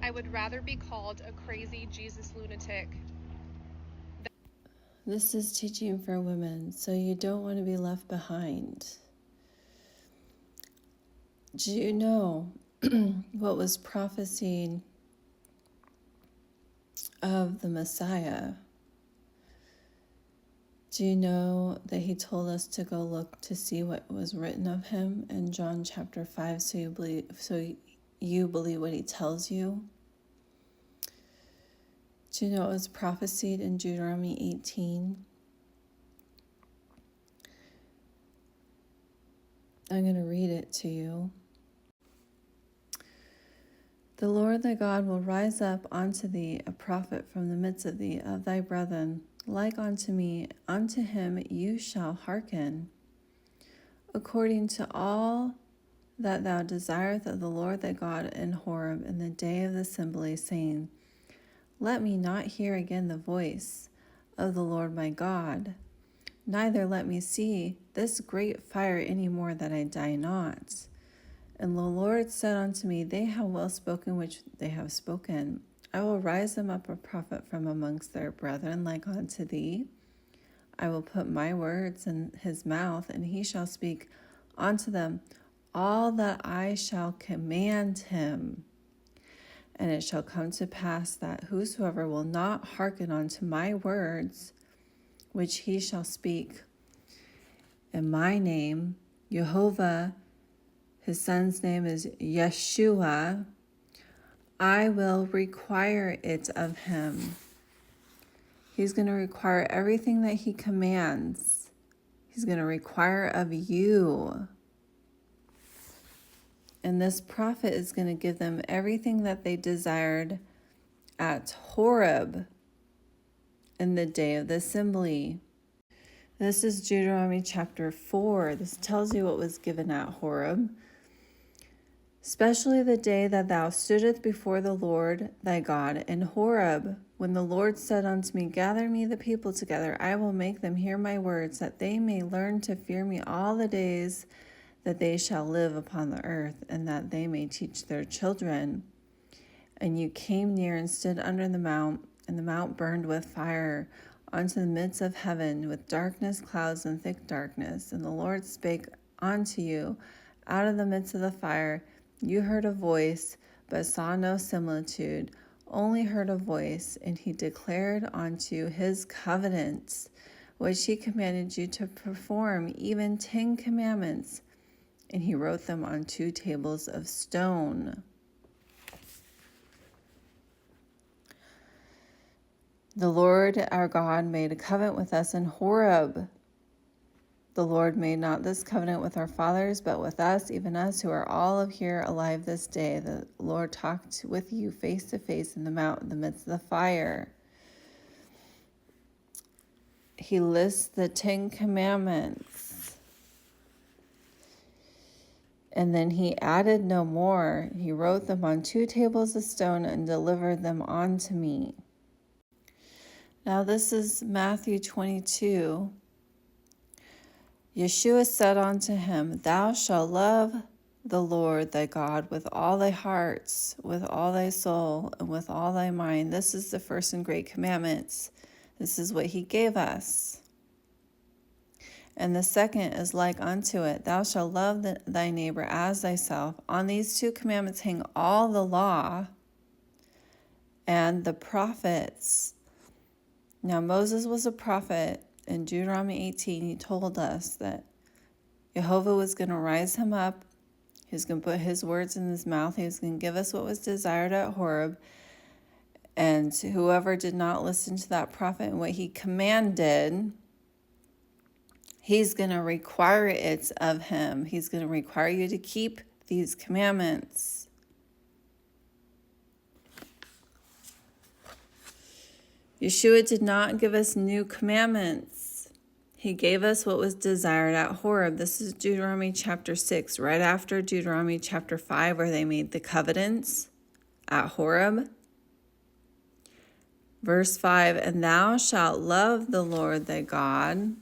I would rather be called a crazy Jesus lunatic. This is teaching for women, so you don't want to be left behind. Do you know what was prophesied of the Messiah? Do you know that he told us to go look to see what was written of him in John chapter 5 so you believe what he tells you? Do you know it was prophesied in Deuteronomy 18? I'm going to read it to you. The Lord thy God will rise up unto thee a prophet from the midst of thee, of thy brethren, like unto me. Unto him you shall hearken, according to all that thou desirest of the Lord thy God in Horeb in the day of the assembly, saying, Let me not hear again the voice of the Lord my God, neither let me see this great fire any more, that I die not. And the Lord said unto me, They have well spoken which they have spoken. I will rise them up a prophet from amongst their brethren like unto thee. I will put my words in his mouth, and he shall speak unto them all that I shall command him. And it shall come to pass that whosoever will not hearken unto my words, which he shall speak in my name, Jehovah, his son's name is Yeshua, I will require it of him. He's going to require everything that he commands. He's going to require of you. And this prophet is going to give them everything that they desired at Horeb in the day of the assembly. This is Deuteronomy chapter 4. This tells you what was given at Horeb. Especially the day that thou stoodest before the Lord thy God in Horeb, when the Lord said unto me, Gather me the people together, I will make them hear my words, that they may learn to fear me all the days that they shall live upon the earth, and that they may teach their children. And you came near and stood under the mount, and the mount burned with fire unto the midst of heaven, with darkness, clouds, and thick darkness. And the Lord spake unto you out of the midst of the fire. You heard a voice, but saw no similitude, only heard a voice, and he declared unto his covenants, which he commanded you to perform, even 10 commandments, and he wrote them on 2 tables of stone. The Lord our God made a covenant with us in Horeb. The Lord made not this covenant with our fathers, but with us, even us who are all of here alive this day. The Lord talked with you face to face in the mount in the midst of the fire. He lists the 10 commandments. And then he added no more. He wrote them on 2 tables of stone and delivered them unto me. Now this is Matthew 22. Yeshua said unto him, Thou shalt love the Lord thy God with all thy hearts, with all thy soul, and with all thy mind. This is the first and great commandments. This is what he gave us. And the second is like unto it. Thou shalt love thy neighbor as thyself. On these 2 commandments hang all the law and the prophets. Now Moses was a prophet. In Deuteronomy 18, he told us that Jehovah was going to rise him up. He was going to put his words in his mouth. He was going to give us what was desired at Horeb. And whoever did not listen to that prophet and what he commanded, he's going to require it of him. He's going to require you to keep these commandments. Yeshua did not give us new commandments. He gave us what was desired at Horeb. This is Deuteronomy chapter 6, right after Deuteronomy chapter 5, where they made the covenants at Horeb. Verse 5, And thou shalt love the Lord thy God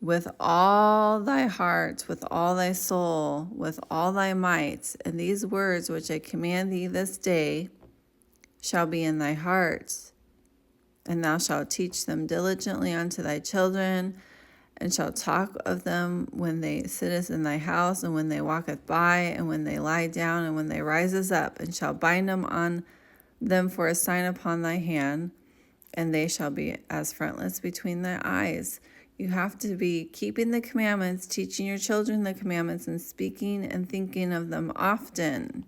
with all thy heart, with all thy soul, with all thy might. And these words which I command thee this day shall be in thy heart. And thou shalt teach them diligently unto thy children, and shalt talk of them when they sitteth in thy house, and when they walketh by, and when they lie down, and when they rises up, and shall bind them on them for a sign upon thy hand, and they shall be as frontlets between thy eyes. You have to be keeping the commandments, teaching your children the commandments, and speaking and thinking of them often.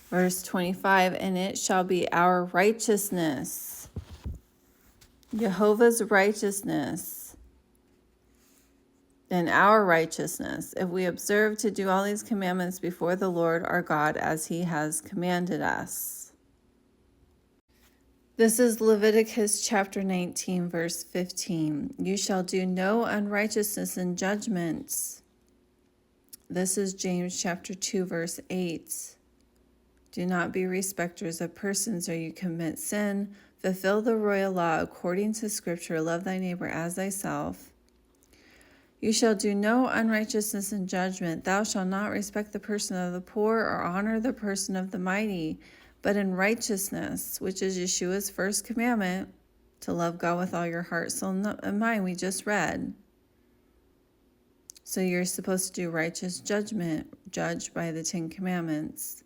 Verse 25, and it shall be our righteousness, Jehovah's righteousness, and our righteousness, if we observe to do all these commandments before the Lord our God as he has commanded us. This is Leviticus chapter 19, verse 15. You shall do no unrighteousness in judgments. This is James chapter 2, verse 8. Do not be respecters of persons, or you commit sin. Fulfill the royal law according to Scripture. Love thy neighbor as thyself. You shall do no unrighteousness in judgment. Thou shalt not respect the person of the poor or honor the person of the mighty, but in righteousness, which is Yeshua's first commandment, to love God with all your heart, soul, and mind, we just read. So you're supposed to do righteous judgment, judged by the 10 Commandments.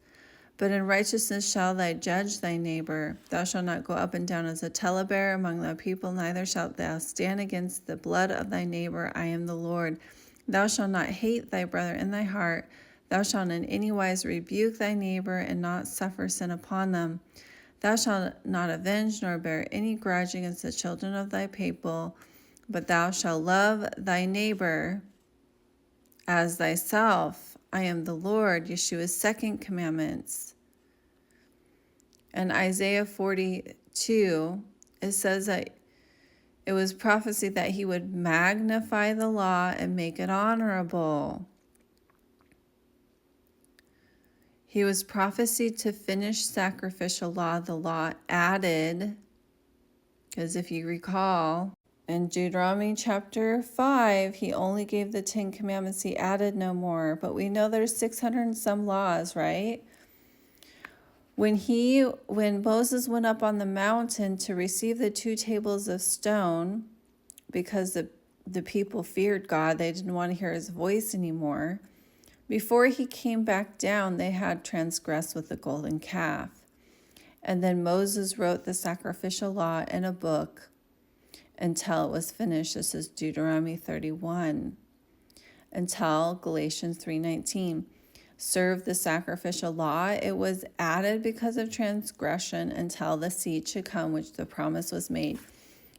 But in righteousness shall thou judge thy neighbor. Thou shalt not go up and down as a talebearer among thy people, neither shalt thou stand against the blood of thy neighbor. I am the Lord. Thou shalt not hate thy brother in thy heart. Thou shalt in any wise rebuke thy neighbor, and not suffer sin upon them. Thou shalt not avenge nor bear any grudge against the children of thy people, but thou shalt love thy neighbor as thyself. I am the Lord, Yeshua's second commandments. And Isaiah 42, it says that it was prophesied that he would magnify the law and make it honorable. He was prophesied to finish sacrificial law, the law added, because if you recall, in Deuteronomy chapter 5, he only gave the 10 commandments, he added no more. But we know there's 600 and some laws, right? When Moses went up on the mountain to receive the 2 tables of stone, because the people feared God, they didn't want to hear his voice anymore. Before he came back down, they had transgressed with the golden calf. And then Moses wrote the sacrificial law in a book until it was finished. This is Deuteronomy 31. Until Galatians 3:19. Serve the sacrificial law. It was added because of transgression until the seed should come, which the promise was made.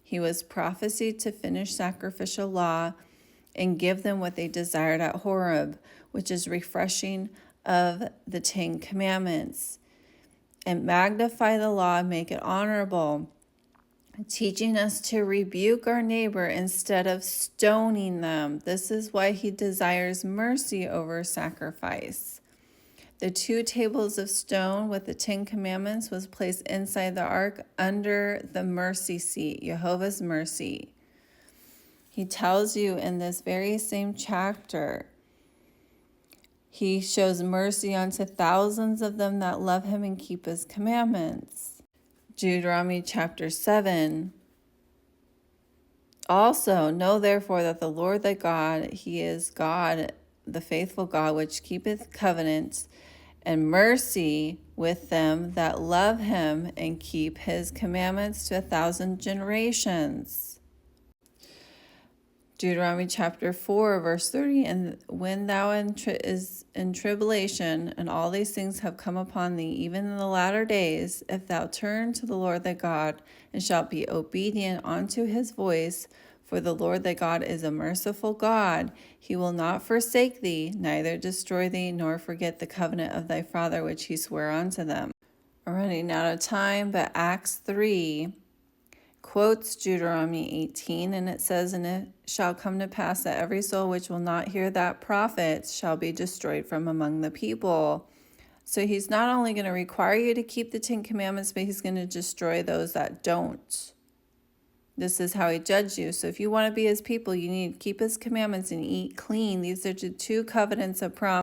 He was prophesied to finish sacrificial law and give them what they desired at Horeb, which is refreshing of the 10 Commandments, and magnify the law and make it honorable, teaching us to rebuke our neighbor instead of stoning them. This is why he desires mercy over sacrifice. The 2 tables of stone with the 10 Commandments was placed inside the ark under the mercy seat, Jehovah's mercy. He tells you in this very same chapter, he shows mercy unto thousands of them that love him and keep his commandments. Deuteronomy chapter 7. Also, know therefore that the Lord thy God, he is God, the faithful God, which keepeth covenant and mercy with them that love him and keep his commandments to 1,000 generations. Deuteronomy chapter 4, verse 30, and when thou is in tribulation, and all these things have come upon thee, even in the latter days, if thou turn to the Lord thy God, and shalt be obedient unto his voice, for the Lord thy God is a merciful God, he will not forsake thee, neither destroy thee, nor forget the covenant of thy father, which he sware unto them. We're running out of time, but Acts 3 quotes Deuteronomy 18, and it says, and it shall come to pass that every soul which will not hear that prophet shall be destroyed from among the people. So he's not only going to require you to keep the 10 Commandments, but he's going to destroy those that don't. This is how he judged you. So if you want to be his people, you need to keep his commandments and eat clean. These are the two covenants of promise.